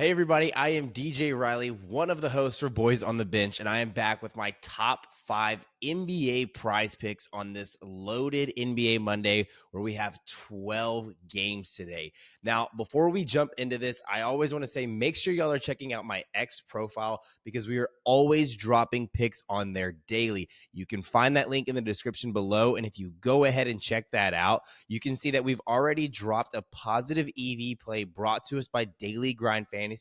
Hey everybody, I am DJ Riley, one of the hosts for Boys on the Bench, and I am back with my top 5 NBA prize picks on this loaded NBA Monday where we have 12 games today. Now, before we jump into this, I always want to say make sure y'all are checking out my X profile because we are always dropping picks on there daily. You can find that link in the description below, and if you go ahead and check that out, you can see that we've already dropped a positive EV play brought to us by Daily Grind Fantasy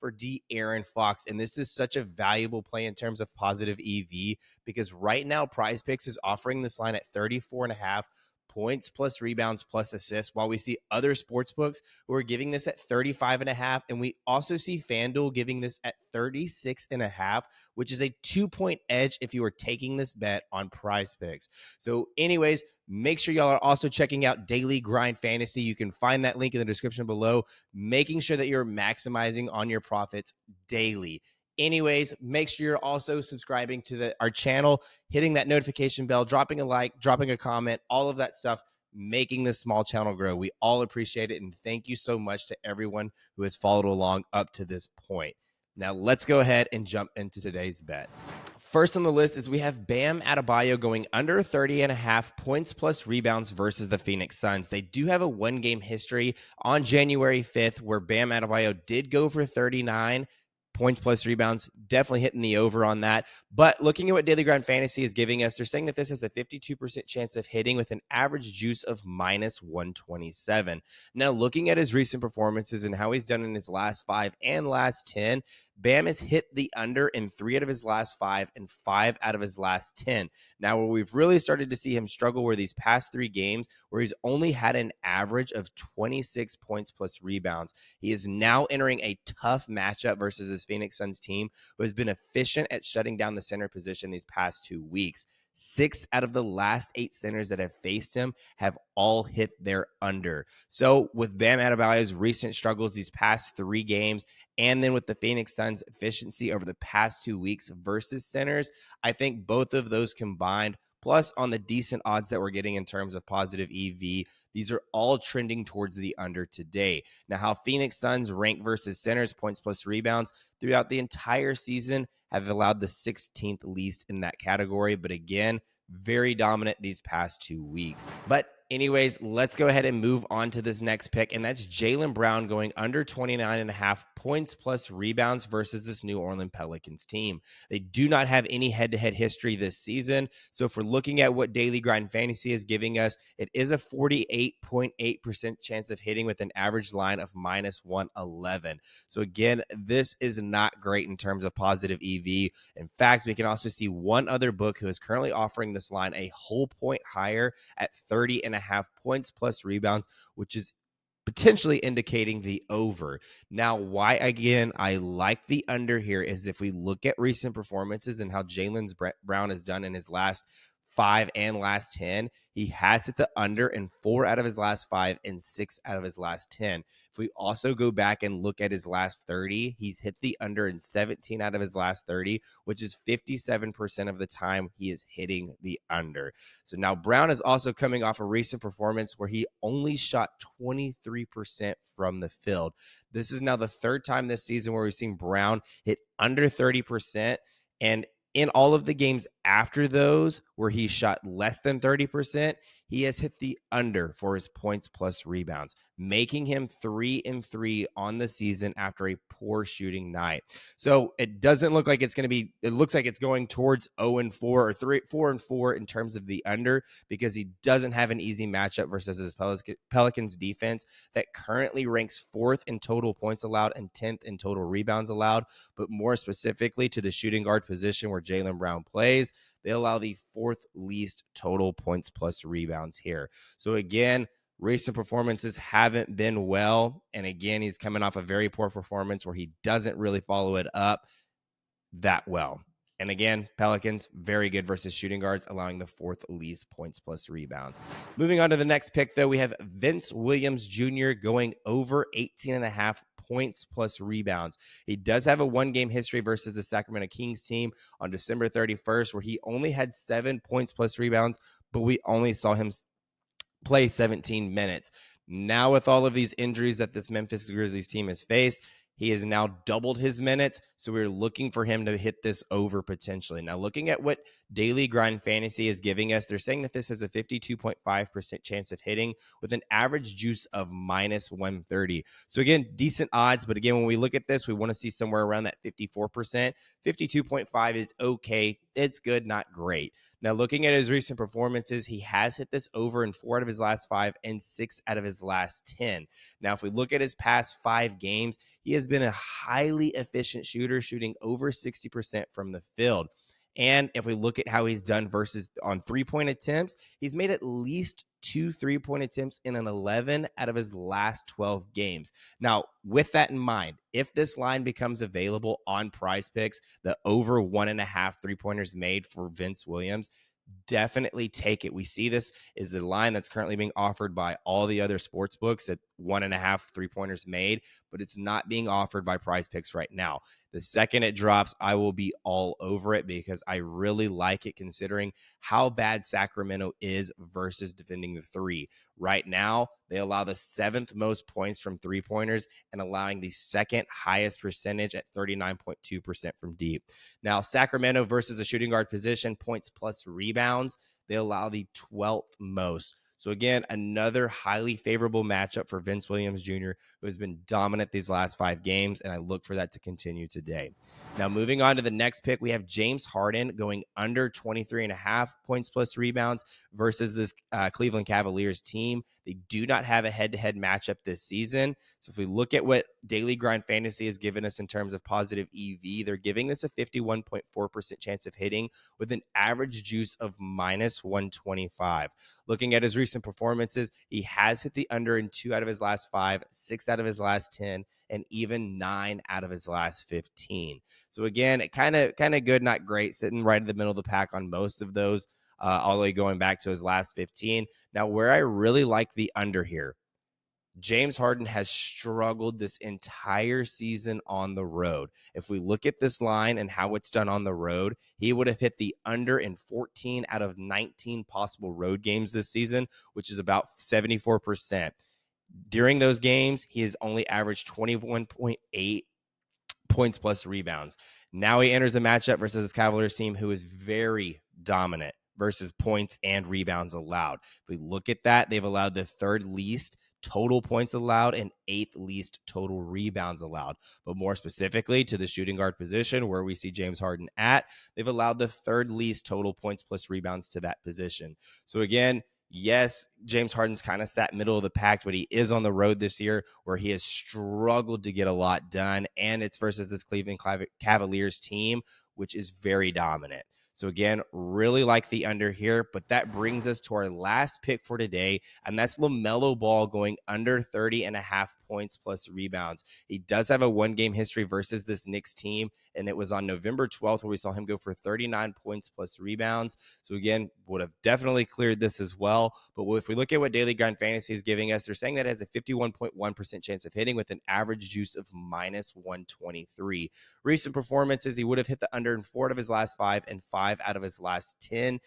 for De'Aaron Fox. And this is such a valuable play in terms of positive EV because right now PrizePicks is offering this line at 34.5 points plus rebounds plus assists, while we see other sports books who are giving this at 35.5. And we also see FanDuel giving this at 36.5, which is a 2-point edge if you are taking this bet on PrizePicks. So anyways, make sure y'all are also checking out Daily Grind Fantasy. You can find that link in the description below, making sure that you're maximizing on your profits daily. Anyways, make sure you're also subscribing to our channel, hitting that notification bell, dropping a like, dropping a comment, all of that stuff, making this small channel grow. We all appreciate it, and thank you so much to everyone who has followed along up to this point. Now, let's go ahead and jump into today's bets. First on the list is we have Bam Adebayo going under 30.5 points plus rebounds versus the Phoenix Suns. They do have a one-game history on January 5th where Bam Adebayo did go for 39 points plus rebounds, definitely hitting the over on that. But looking at what Daily Grind Fantasy is giving us, they're saying that this has a 52% chance of hitting with an average juice of minus 127. Now, looking at his recent performances and how he's done in his last 5 and last 10, Bam has hit the under in 3 out of his last 5 and 5 out of his last 10. Now, where we've really started to see him struggle were these past 3 games where he's only had an average of 26 points plus rebounds. He is now entering a tough matchup versus his Phoenix Suns team, who has been efficient at shutting down the center position these past 2 weeks. 6 out of the last 8 centers that have faced him have all hit their under. So with Bam Adebayo's recent struggles these past 3 games, and then with the Phoenix Suns' efficiency over the past 2 weeks versus centers, I think both of those combined, plus on the decent odds that we're getting in terms of positive EV, these are all trending towards the under today. Now, how Phoenix Suns rank versus centers, points plus rebounds, throughout the entire season have allowed the 16th least in that category. But again, very dominant these past 2 weeks. But anyways, let's go ahead and move on to this next pick, and that's Jaylen Brown going under 29.5 points plus rebounds versus this New Orleans Pelicans team. They do not have any head-to-head history this season, so if we're looking at what Daily Grind Fantasy is giving us, it is a 48.8% chance of hitting with an average line of minus 111. So again, this is not great in terms of positive EV. In fact, we can also see one other book who is currently offering this line a whole point higher at 30.5 points plus rebounds, which is potentially indicating the over. Now, why, again, I like the under here is if we look at recent performances and how Jaylen Brown has done in his last 5 and last 10, he has hit the under in 4 out of his last 5 and 6 out of his last 10. If we also go back and look at his last 30, he's hit the under in 17 out of his last 30, which is 57% of the time he is hitting the under. So now Brown is also coming off a recent performance where he only shot 23% from the field. This is now the 3rd time this season where we've seen Brown hit under 30%, and in all of the games after those where he shot less than 30%, he has hit the under for his points plus rebounds, making him 3-3 on the season after a poor shooting night. So it doesn't look like it's going to be, it looks like it's going towards 0-4 or 4-4 in terms of the under, because he doesn't have an easy matchup versus his Pelicans defense that currently ranks 4th in total points allowed and 10th in total rebounds allowed. But more specifically to the shooting guard position where Jaylen Brown plays, they allow the 4th least total points plus rebounds here. So again, recent performances haven't been well. And again, he's coming off a very poor performance where he doesn't really follow it up that well. And again, Pelicans, very good versus shooting guards, allowing the 4th least points plus rebounds. Moving on to the next pick, though, we have Vince Williams Jr. going over 18.5 points plus rebounds. He does have a 1-game history versus the Sacramento Kings team on December 31st, where he only had 7 points plus rebounds, but we only saw him play 17 minutes. Now, with all of these injuries that this Memphis Grizzlies team has faced, He has now doubled his minutes, so we're looking for him to hit this over potentially. Now, looking at what Daily Grind Fantasy is giving us, they're saying that this has a 52.5% chance of hitting with an average juice of minus 130. So again, decent odds, but again, when we look at this, we want to see somewhere around that 54%. 52.5 is okay. It's good, not great. Now, looking at his recent performances, he has hit this over in 4 out of his last 5 and 6 out of his last 10. Now, if we look at his past 5 games, he has been a highly efficient shooter, shooting over 60% from the field. And if we look at how he's done versus on 3-point attempts, he's made at least 2 3-point attempts in an 11 out of his last 12 games. Now, with that in mind, if this line becomes available on PrizePicks, the over 1.5 3-pointers made for Vince Williams, definitely take it. We see this is the line that's currently being offered by all the other sports books at 1.5 3-pointers made, but it's not being offered by PrizePicks right now. The second it drops, I will be all over it because I really like it considering how bad Sacramento is versus defending the 3. Right now, they allow the 7th most points from 3-pointers and allowing the 2nd highest percentage at 39.2% from deep. Now, Sacramento versus the shooting guard position, points plus rebounds, they allow the 12th most. So again, another highly favorable matchup for Vince Williams Jr., who has been dominant these last 5 games, and I look for that to continue today. Now, moving on to the next pick, we have James Harden going under 23.5 points plus rebounds versus this Cleveland Cavaliers team. They do not have a head-to-head matchup this season. So if we look at what Daily Grind Fantasy has given us in terms of positive EV, they're giving this a 51.4% chance of hitting with an average juice of minus 125. Looking at his recent performances, he has hit the under in 2 out of his last 5, 6 out of his last 10, and even 9 out of his last 15. So again, kind of good, not great, sitting right in the middle of the pack on most of those, all the way going back to his last 15. Now, where I really like the under here, James Harden has struggled this entire season on the road. If we look at this line and how it's done on the road, he would have hit the under in 14 out of 19 possible road games this season, which is about 74%. During those games, he has only averaged 21.8 points plus rebounds. Now he enters a matchup versus his Cavaliers team who is very dominant versus points and rebounds allowed. If we look at that, they've allowed the 3rd least total points allowed and 8th least total rebounds allowed. But more specifically to the shooting guard position where we see James Harden at, they've allowed the 3rd least total points plus rebounds to that position. So again, yes, James Harden's kind of sat middle of the pack, but he is on the road this year where he has struggled to get a lot done, and it's versus this Cleveland Cavaliers team, which is very dominant. So again, really like the under here, but that brings us to our last pick for today, and that's LaMelo Ball going under 30.5 points plus rebounds. He does have a 1-game history versus this Knicks team, and it was on November 12th where we saw him go for 39 points plus rebounds. So again, would have definitely cleared this as well. But if we look at what Daily Grind Fantasy is giving us, they're saying that it has a 51.1% chance of hitting with an average juice of minus 123. Recent performances, he would have hit the under in 4 out of his last 5 and 5 out of his last 10.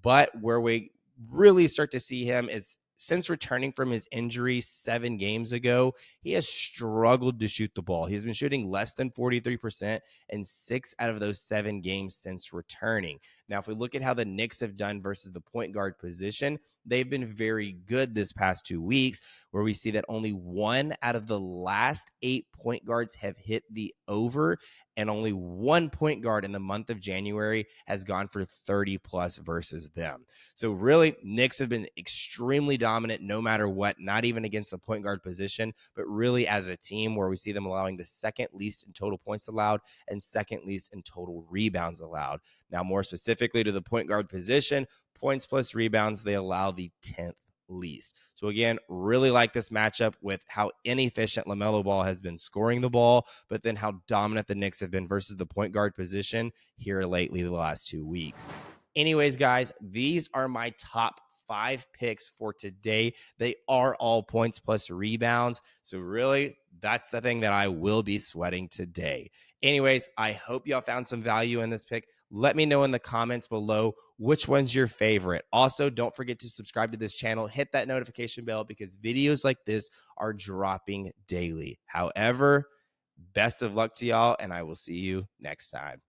But where we really start to see him is since returning from his injury 7 games ago, he has struggled to shoot the ball. He's been shooting less than 43% in 6 out of those 7 games since returning. Now, if we look at how the Knicks have done versus the point guard position, they've been very good this past 2 weeks, where we see that only 1 out of the last 8 point guards have hit the over, and only 1 point guard in the month of January has gone for 30 plus versus them. So really, Knicks have been extremely dominant no matter what, not even against the point guard position, but really as a team where we see them allowing the 2nd least in total points allowed and 2nd least in total rebounds allowed. Now, more specifically to the point guard position, points plus rebounds, they allow the 10th least. So again, really like this matchup with how inefficient LaMelo Ball has been scoring the ball, but then how dominant the Knicks have been versus the point guard position here lately the last 2 weeks. Anyways, guys, these are my top 5 picks for today. They are all points plus rebounds. So really, that's the thing that I will be sweating today. Anyways, I hope y'all found some value in this pick. Let me know in the comments below which one's your favorite. Also, don't forget to subscribe to this channel. Hit that notification bell because videos like this are dropping daily. However, Best of luck to y'all, and I will see you next time.